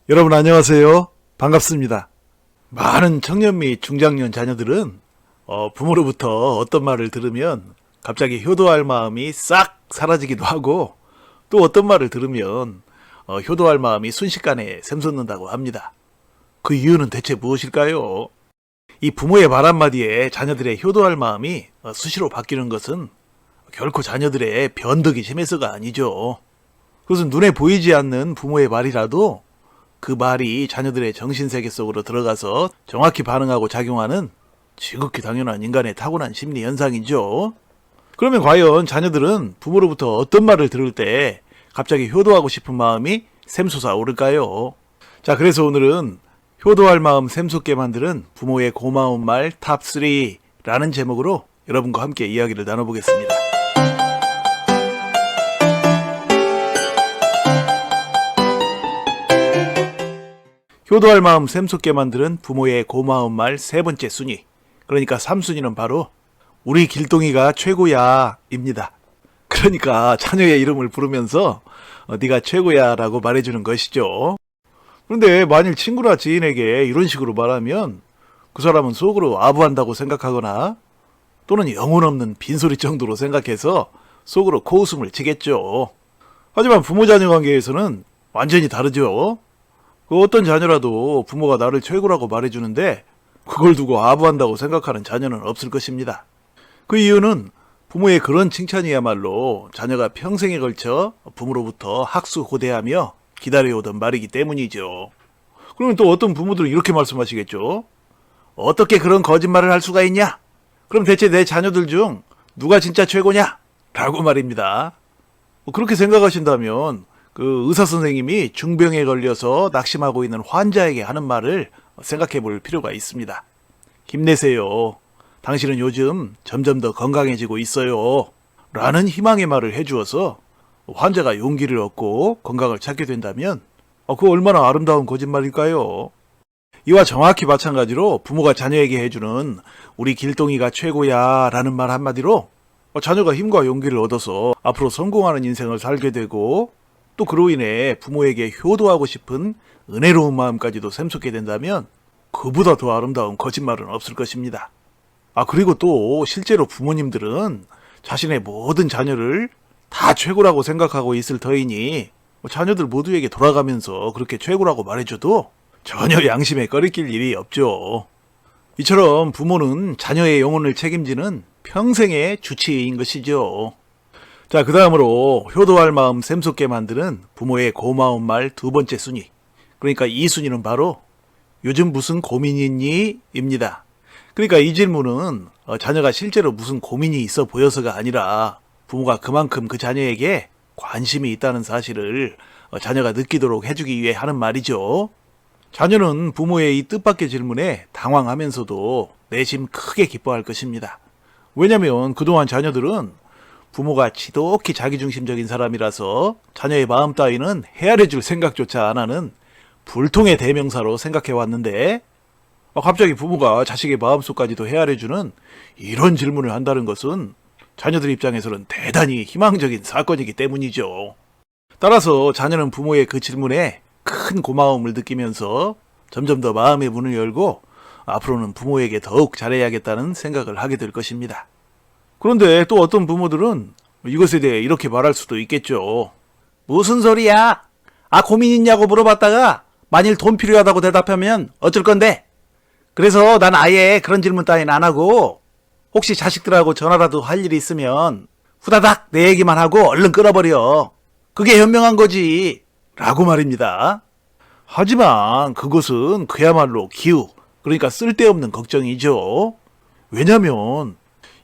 여러분 안녕하세요. 반갑습니다. 많은 청년 및 중장년 자녀들은 부모로부터 어떤 말을 들으면 갑자기 효도할 마음이 싹 사라지기도 하고, 또 어떤 말을 들으면 효도할 마음이 순식간에 샘솟는다고 합니다. 그 이유는 대체 무엇일까요? 이 부모의 말 한마디에 자녀들의 효도할 마음이 수시로 바뀌는 것은 결코 자녀들의 변덕이 심해서가 아니죠. 그것은 눈에 보이지 않는 부모의 말이라도 그 말이 자녀들의 정신세계 속으로 들어가서 정확히 반응하고 작용하는 지극히 당연한 인간의 타고난 심리 현상이죠. 그러면 과연 자녀들은 부모로부터 어떤 말을 들을 때 갑자기 효도하고 싶은 마음이 샘솟아 오를까요? 자, 그래서 오늘은 효도할 마음 샘솟게 만드는 부모의 고마운 말 탑3라는 제목으로 여러분과 함께 이야기를 나눠보겠습니다. 효도할 마음 샘솟게 만드는 부모의 고마운 말 세 번째 순위, 그러니까 3순위는 바로 우리 길동이가 최고야 입니다. 그러니까 자녀의 이름을 부르면서 네가 최고야 라고 말해주는 것이죠. 그런데 만일 친구나 지인에게 이런 식으로 말하면 그 사람은 속으로 아부한다고 생각하거나 또는 영혼 없는 빈소리 정도로 생각해서 속으로 코웃음을 치겠죠. 하지만 부모 자녀 관계에서는 완전히 다르죠. 그 어떤 자녀라도 부모가 나를 최고라고 말해주는데 그걸 두고 아부한다고 생각하는 자녀는 없을 것입니다. 그 이유는 부모의 그런 칭찬이야말로 자녀가 평생에 걸쳐 부모로부터 학수고대하며 기다려오던 말이기 때문이죠. 그러면 또 어떤 부모들은 이렇게 말씀하시겠죠. 어떻게 그런 거짓말을 할 수가 있냐? 그럼 대체 내 자녀들 중 누가 진짜 최고냐? 라고 말입니다. 그렇게 생각하신다면 그 의사 선생님이 중병에 걸려서 낙심하고 있는 환자에게 하는 말을 생각해 볼 필요가 있습니다. 힘내세요. 당신은 요즘 점점 더 건강해지고 있어요. 라는 희망의 말을 해주어서 환자가 용기를 얻고 건강을 찾게 된다면 그거 얼마나 아름다운 거짓말일까요? 이와 정확히 마찬가지로 부모가 자녀에게 해주는 우리 길동이가 최고야 라는 말 한마디로 자녀가 힘과 용기를 얻어서 앞으로 성공하는 인생을 살게 되고, 또 그로 인해 부모에게 효도하고 싶은 은혜로운 마음까지도 샘솟게 된다면 그보다 더 아름다운 거짓말은 없을 것입니다. 그리고 또 실제로 부모님들은 자신의 모든 자녀를 다 최고라고 생각하고 있을 터이니 자녀들 모두에게 돌아가면서 그렇게 최고라고 말해줘도 전혀 양심에 꺼리낄 일이 없죠. 이처럼 부모는 자녀의 영혼을 책임지는 평생의 주치의인 것이죠. 자, 그 다음으로 효도할 마음 샘솟게 만드는 부모의 고마운 말 두 번째 순위, 그러니까 이 순위는 바로 요즘 무슨 고민이 있니? 입니다. 그러니까 이 질문은 자녀가 실제로 무슨 고민이 있어 보여서가 아니라 부모가 그만큼 그 자녀에게 관심이 있다는 사실을 자녀가 느끼도록 해주기 위해 하는 말이죠. 자녀는 부모의 이 뜻밖의 질문에 당황하면서도 내심 크게 기뻐할 것입니다. 왜냐면 그동안 자녀들은 부모가 지독히 자기중심적인 사람이라서 자녀의 마음 따위는 헤아려줄 생각조차 안 하는 불통의 대명사로 생각해왔는데, 갑자기 부모가 자식의 마음속까지도 헤아려주는 이런 질문을 한다는 것은 자녀들 입장에서는 대단히 희망적인 사건이기 때문이죠. 따라서 자녀는 부모의 그 질문에 큰 고마움을 느끼면서 점점 더 마음의 문을 열고 앞으로는 부모에게 더욱 잘해야겠다는 생각을 하게 될 것입니다. 그런데 또 어떤 부모들은 이것에 대해 이렇게 말할 수도 있겠죠. 무슨 소리야? 고민 있냐고 물어봤다가 만일 돈 필요하다고 대답하면 어쩔 건데? 그래서 난 아예 그런 질문 따윈 안 하고 혹시 자식들하고 전화라도 할 일이 있으면 후다닥 내 얘기만 하고 얼른 끊어버려. 그게 현명한 거지. 라고 말입니다. 하지만 그것은 그야말로 기우, 그러니까 쓸데없는 걱정이죠. 왜냐면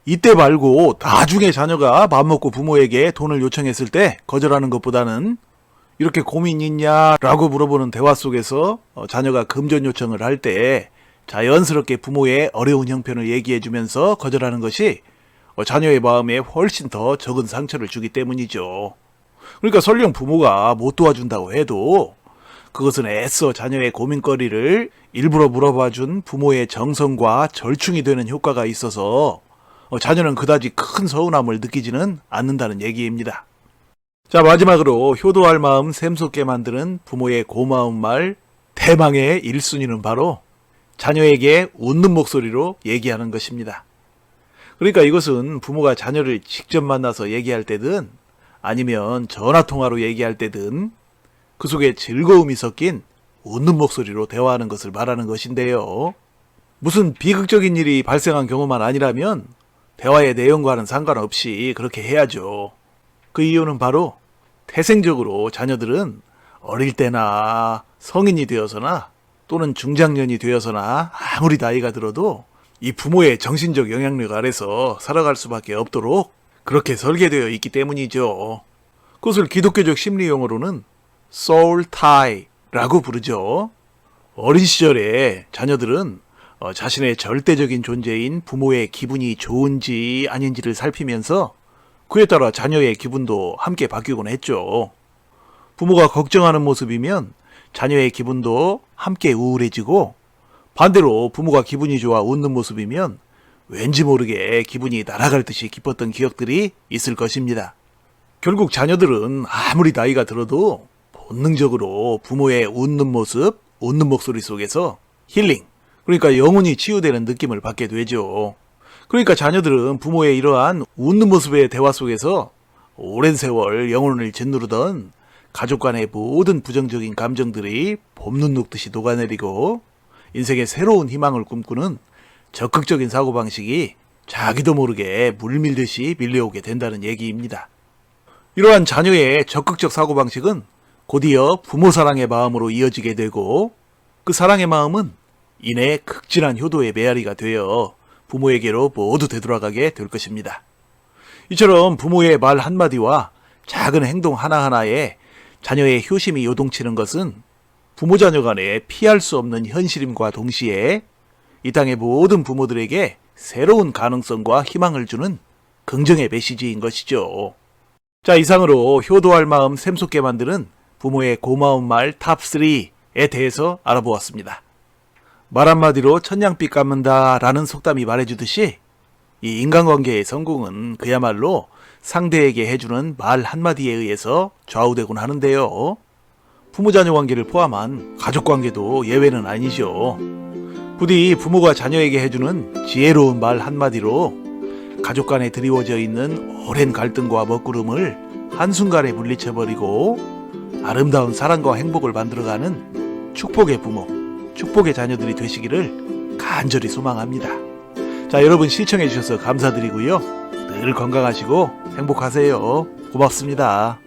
이때 말고 나중에 자녀가 맘먹고 부모에게 돈을 요청했을 때 거절하는 것보다는 이렇게 고민 있냐 라고 물어보는 대화 속에서 자녀가 금전 요청을 할 때 자연스럽게 부모의 어려운 형편을 얘기해주면서 거절하는 것이 자녀의 마음에 훨씬 더 적은 상처를 주기 때문이죠. 그러니까 설령 부모가 못 도와준다고 해도 그것은 애써 자녀의 고민거리를 일부러 물어봐준 부모의 정성과 절충이 되는 효과가 있어서 자녀는 그다지 큰 서운함을 느끼지는 않는다는 얘기입니다. 자, 마지막으로 효도할 마음 샘솟게 만드는 부모의 고마운 말 대망의 1순위는 바로 자녀에게 웃는 목소리로 얘기하는 것입니다. 그러니까 이것은 부모가 자녀를 직접 만나서 얘기할 때든 아니면 전화통화로 얘기할 때든 그 속에 즐거움이 섞인 웃는 목소리로 대화하는 것을 말하는 것인데요. 무슨 비극적인 일이 발생한 경우만 아니라면 대화의 내용과는 상관없이 그렇게 해야죠. 그 이유는 바로 태생적으로 자녀들은 어릴 때나 성인이 되어서나 또는 중장년이 되어서나 아무리 나이가 들어도 이 부모의 정신적 영향력 아래서 살아갈 수밖에 없도록 그렇게 설계되어 있기 때문이죠. 그것을 기독교적 심리 용어로는 soul tie라고 부르죠. 어린 시절에 자녀들은 자신의 절대적인 존재인 부모의 기분이 좋은지 아닌지를 살피면서 그에 따라 자녀의 기분도 함께 바뀌곤 했죠. 부모가 걱정하는 모습이면 자녀의 기분도 함께 우울해지고 반대로 부모가 기분이 좋아 웃는 모습이면 왠지 모르게 기분이 날아갈 듯이 기뻤던 기억들이 있을 것입니다. 결국 자녀들은 아무리 나이가 들어도 본능적으로 부모의 웃는 모습, 웃는 목소리 속에서 힐링, 그러니까 영혼이 치유되는 느낌을 받게 되죠. 그러니까 자녀들은 부모의 이러한 웃는 모습의 대화 속에서 오랜 세월 영혼을 짓누르던 가족 간의 모든 부정적인 감정들이 봄눈 녹듯이 녹아내리고 인생의 새로운 희망을 꿈꾸는 적극적인 사고방식이 자기도 모르게 물밀듯이 밀려오게 된다는 얘기입니다. 이러한 자녀의 적극적 사고방식은 곧이어 부모 사랑의 마음으로 이어지게 되고 그 사랑의 마음은 이내 극진한 효도의 메아리가 되어 부모에게로 모두 되돌아가게 될 것입니다. 이처럼 부모의 말 한마디와 작은 행동 하나하나에 자녀의 효심이 요동치는 것은 부모 자녀 간에 피할 수 없는 현실임과 동시에 이 땅의 모든 부모들에게 새로운 가능성과 희망을 주는 긍정의 메시지인 것이죠. 자, 이상으로 효도할 마음 샘솟게 만드는 부모의 고마운 말 탑3에 대해서 알아보았습니다. 말 한마디로 천냥빚 갚는다 라는 속담이 말해주듯이 이 인간관계의 성공은 그야말로 상대에게 해주는 말 한마디에 의해서 좌우되곤 하는데요. 부모자녀 관계를 포함한 가족관계도 예외는 아니죠. 부디 부모가 자녀에게 해주는 지혜로운 말 한마디로 가족 간에 드리워져 있는 오랜 갈등과 먹구름을 한순간에 물리쳐버리고 아름다운 사랑과 행복을 만들어가는 축복의 부모, 축복의 자녀들이 되시기를 간절히 소망합니다. 자, 여러분 시청해주셔서 감사드리고요. 늘 건강하시고 행복하세요. 고맙습니다.